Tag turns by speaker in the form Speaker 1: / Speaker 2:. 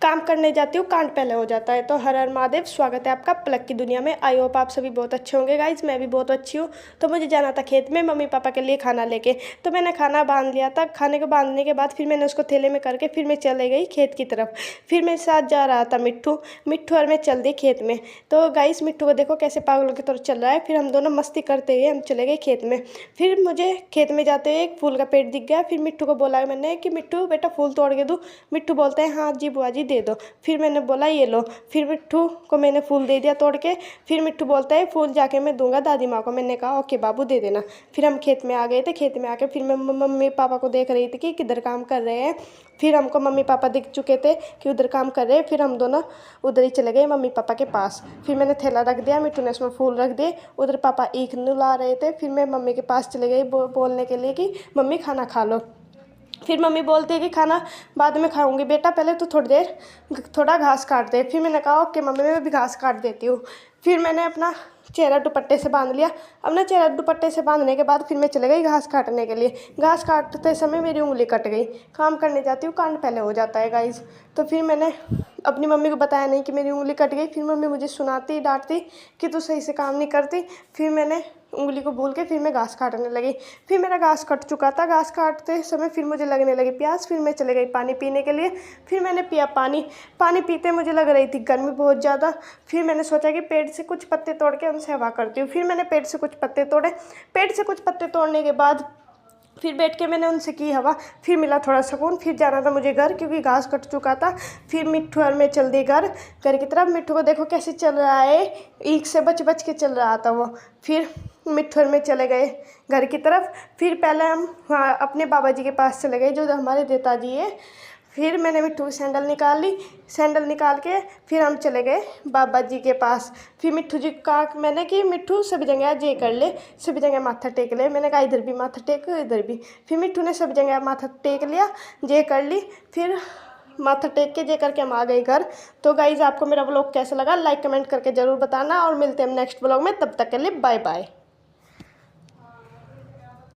Speaker 1: काम करने जाती हूँ कांड पहले हो जाता है। तो हर हर महादेव, स्वागत है आपका पलक की दुनिया में। आई होप आप सभी बहुत अच्छे होंगे गाइज, मैं भी बहुत अच्छी हूँ। तो मुझे जाना था खेत में मम्मी पापा के लिए खाना लेके। तो मैंने खाना बांध लिया था। खाने को बांधने के बाद फिर मैंने उसको थैले में करके फिर मैं चले गई खेत की तरफ। फिर मेरे साथ जा रहा था मिट्ठू। मिट्ठू और मैं चल दी खेत में। तो गाइस मिट्ठू को देखो कैसे पागलों की तरह चल रहा है। फिर हम दोनों मस्ती करते हुए हम चले गए खेत में। फिर मुझे खेत में जाते हुए एक फूल का पेड़ दिख गया। फिर मिट्ठू को बोला मैंने कि मिट्ठू बेटा फूल तोड़ के दूँ। मिट्ठू बोलते हैं हाँ जी बुआ जी दे दो। फिर मैंने बोला ये लो। फिर मिट्ठू को मैंने फूल दे दिया तोड़ के। फिर मिट्ठू बोलता है फूल जाके मैं दूंगा दादी माँ को। मैंने कहा ओके बाबू दे देना। फिर हम खेत में आ गए थे। खेत में आके फिर मैं मम्मी पापा को देख रही थी कि किधर काम कर रहे हैं। फिर हमको मम्मी पापा दिख चुके थे कि उधर काम कर रहे हैं। फिर हम दोनों उधर ही चले गए मम्मी पापा के पास। फिर मैंने थैला रख दिया, मिट्ठू ने उसमें फूल रख दिए। उधर पापा ईख नुला रहे थे। फिर मैं मम्मी के पास चले गई बोलने के लिए कि मम्मी खाना खा लो। फिर मम्मी बोलती है कि खाना बाद में खाऊंगी बेटा, पहले तो थोड़ी देर थोड़ा घास काट दे। फिर मैंने कहा ओके मम्मी मैं भी घास काट देती हूँ। फिर मैंने अपना चेहरा दुपट्टे से बांध लिया। अपना चेहरा दुपट्टे से बांधने के बाद फिर मैं चले गई घास काटने के लिए। घास काटते समय मेरी उंगली कट गई। काम करने जाती हूँ कांड पहले हो जाता है गाइस। तो फिर मैंने अपनी मम्मी को बताया नहीं कि मेरी उंगली कट गई। फिर मम्मी मुझे सुनाती डांटती कि तू सही से काम नहीं करती। फिर मैंने उंगली को भूल के फिर मैं घास काटने लगी। फिर मेरा घास कट चुका था। घास काटते समय फिर मुझे लगने लगी प्यास। फिर मैं चले गई पानी पीने के लिए। फिर मैंने पिया पानी। पानी पीते मुझे लग रही थी गर्मी बहुत ज़्यादा। फिर मैंने सोचा कि पेड़ से कुछ पत्ते तोड़ के उनसे हवा करती हूँ। फिर मैंने पेड़ से कुछ पत्ते तोड़े। पेड़ से कुछ पत्ते तोड़ने के बाद फिर बैठ के मैंने उनसे की हवा। फिर मिला थोड़ा सुकून। फिर जाना था मुझे घर क्योंकि घास कट चुका था। फिर मिट्ठू और मैं चल दी घर की तरफ। मिट्ठू को देखो कैसे चल रहा है, ईख से बच बच के चल रहा था वो। फिर मिट्ठू और मैं चले गए घर की तरफ। फिर पहले हम अपने बाबा जी के पास चले गए जो हमारे देता जी है। फिर मैंने मिट्ठू की सैंडल निकाल ली। सैंडल निकाल के फिर हम चले गए बाबा जी के पास। फिर मिट्ठू जी का मैंने कि मिट्ठू सभी जगह जे कर ले, सभी जगह माथा टेक ले। मैंने कहा इधर भी माथा टेक इधर भी। फिर मिट्ठू ने सभी जगह माथा टेक लिया, जे कर ली। फिर माथा टेक के जे करके हम आ गए घर। तो गाइज आपको मेरा व्लॉग कैसा लगा लाइक कमेंट करके ज़रूर बताना और मिलते हैं हम नेक्स्ट व्लॉग में। तब तक के लिए बाय बाय।